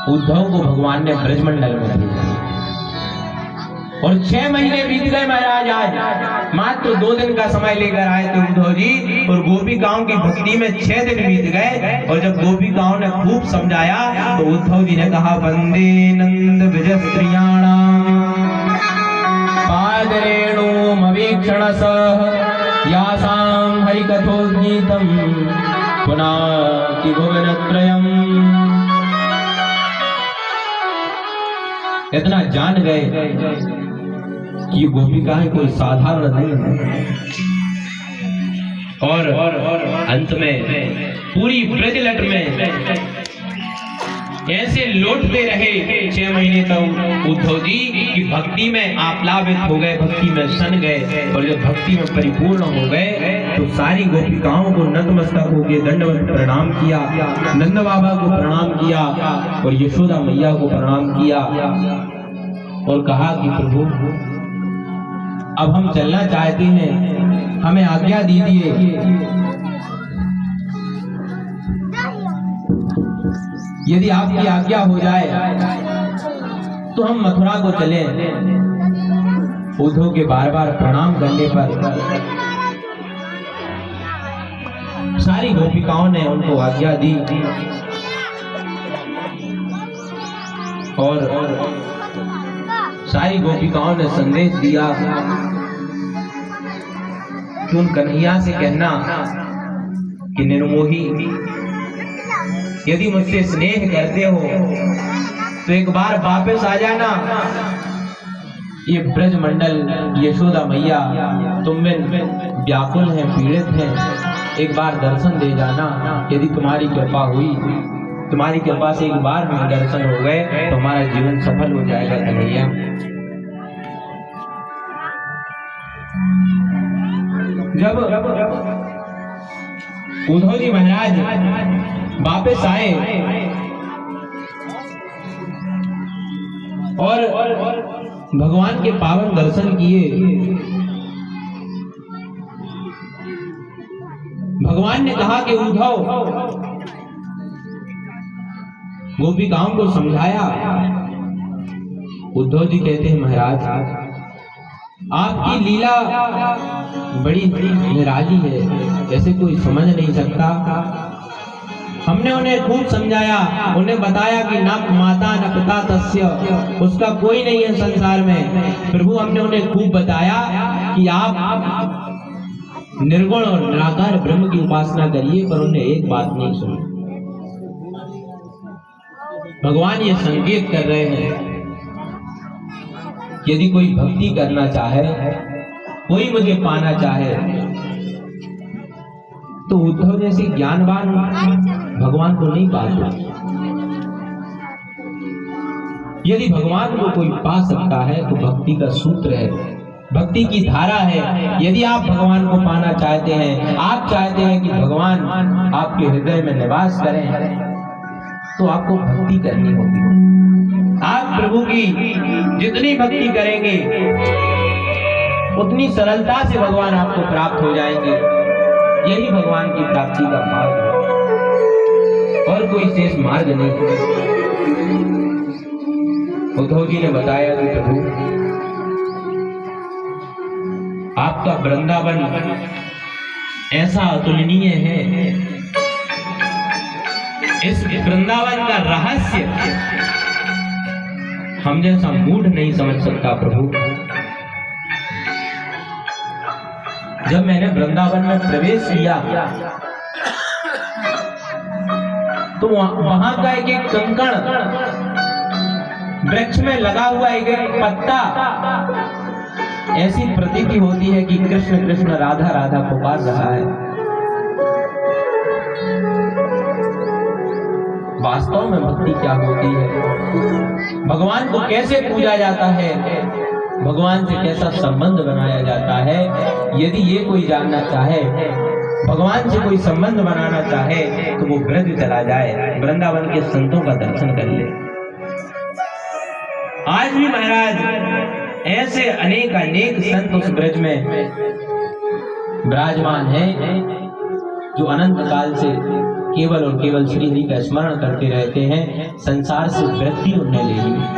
उद्धव को भगवान ने ब्रजमंडल में भेजा और 6 महीने बीत गए महाराज। आज मात्र 2 दिन का समय लेकर आए थे उद्धव जी और गोपिकाओं की भक्ति में 6 दिन बीत गए। और जब गोपिकाओं ने खूब समझाया तो उद्धव जी ने कहा, वंदे नंद विजय स्त्रियाणाम पादरेणुमवीक्षण सह यासां हरिकथोद्गीतं पुनाति भुवनत्रयम्। इतना जान गए कि ये गोपिकाएं कोई साधारण नहीं है। और अंत में पूरी ब्रजलट में ऐसे लौटते रहे 6 महीने तक उद्धव जी की भक्ति में आप्लावित हो गए, भक्ति में सन गए। और जब भक्ति में परिपूर्ण हो गए तो सारी गोपिकाओं को नतमस्तक होकर दंडवत प्रणाम किया, नंद बाबा को प्रणाम किया और यशोदा मैया को प्रणाम किया और कहा कि प्रभु अब हम चलना चाहते हैं, हमें आज्ञा दीजिए। यदि आपकी आज्ञा हो जाए तो हम मथुरा को चलें। उद्धव के बार बार प्रणाम करने पर सारी गोपिकाओं ने उनको आज्ञा दी और सारी गोपिकाओं ने संदेश दिया कि उन कन्हैया से कहना कि निर्मोही यदि मुझसे स्नेह करते हो तो एक बार वापस आ जाना। ये ब्रजमंडल यशोदा मैया तुम में व्याकुल हैं, पीड़ित हैं, एक बार दर्शन दे जाना। यदि तुम्हारी कृपा हुई, तुम्हारी कृपा से एक बार हमें दर्शन हो गए तो हमारा जीवन सफल हो जाएगा कन्हैया। जब उद्धव जी महाराज वापस आए और भगवान के पावन दर्शन किए, भगवान ने कहा कि उद्धव, गोपिकाओं को समझाया। उद्धव जी कहते हैं, महाराज आपकी लीला बड़ी निराली है, जैसे कोई समझ नहीं सकता। हमने उन्हें खूब समझाया, उन्हें बताया कि न माता न पिता तस्य, उसका कोई नहीं है संसार में। प्रभु हमने उन्हें खूब बताया कि आप निर्गुण और निराकार ब्रह्म की उपासना करिए, पर उन्हें एक बात नहीं सुनी। भगवान ये संकेत कर रहे हैं, यदि कोई भक्ति करना चाहे, कोई मुझे पाना चाहे, तो उद्धव जैसे ज्ञानवान भगवान को नहीं पाता। यदि भगवान को कोई पा सकता है तो भक्ति का सूत्र है, भक्ति की धारा है। यदि आप भगवान को पाना चाहते हैं, आप चाहते हैं कि भगवान आपके हृदय में निवास करें, तो आपको भक्ति करनी होगी। आप प्रभु की जितनी भक्ति करेंगे उतनी सरलता से भगवान आपको प्राप्त हो जाएंगे। यही भगवान की प्राप्ति का मार्ग है और कोई शेष मार्ग नहीं। उद्धव जी ने बताया कि प्रभु आपका वृंदावन ऐसा अतुलनीय है, इस वृंदावन का रहस्य हम जैसा मूढ़ नहीं समझ सकता। प्रभु जब मैंने वृंदावन में प्रवेश किया तो वहां का एक एक कंकड़, वृक्ष में लगा हुआ एक एक पत्ता, ऐसी प्रतीति होती है कि कृष्ण कृष्ण राधा राधा पुकार रहा है। वास्तव में भक्ति क्या होती है, भगवान को कैसे पूजा जाता है, भगवान से कैसा संबंध बनाया जाता है, यदि ये कोई जानना चाहे, भगवान से कोई संबंध बनाना चाहे, तो वो ब्रज चला जाए, वृंदावन के संतों का दर्शन कर ले। आज भी महाराज ऐसे अनेक अनेक संत उस ब्रज में विराजमान हैं जो अनंत काल से केवल और केवल श्री हरि का स्मरण करते रहते हैं, संसार से वृत्ति उन्हें ले ली।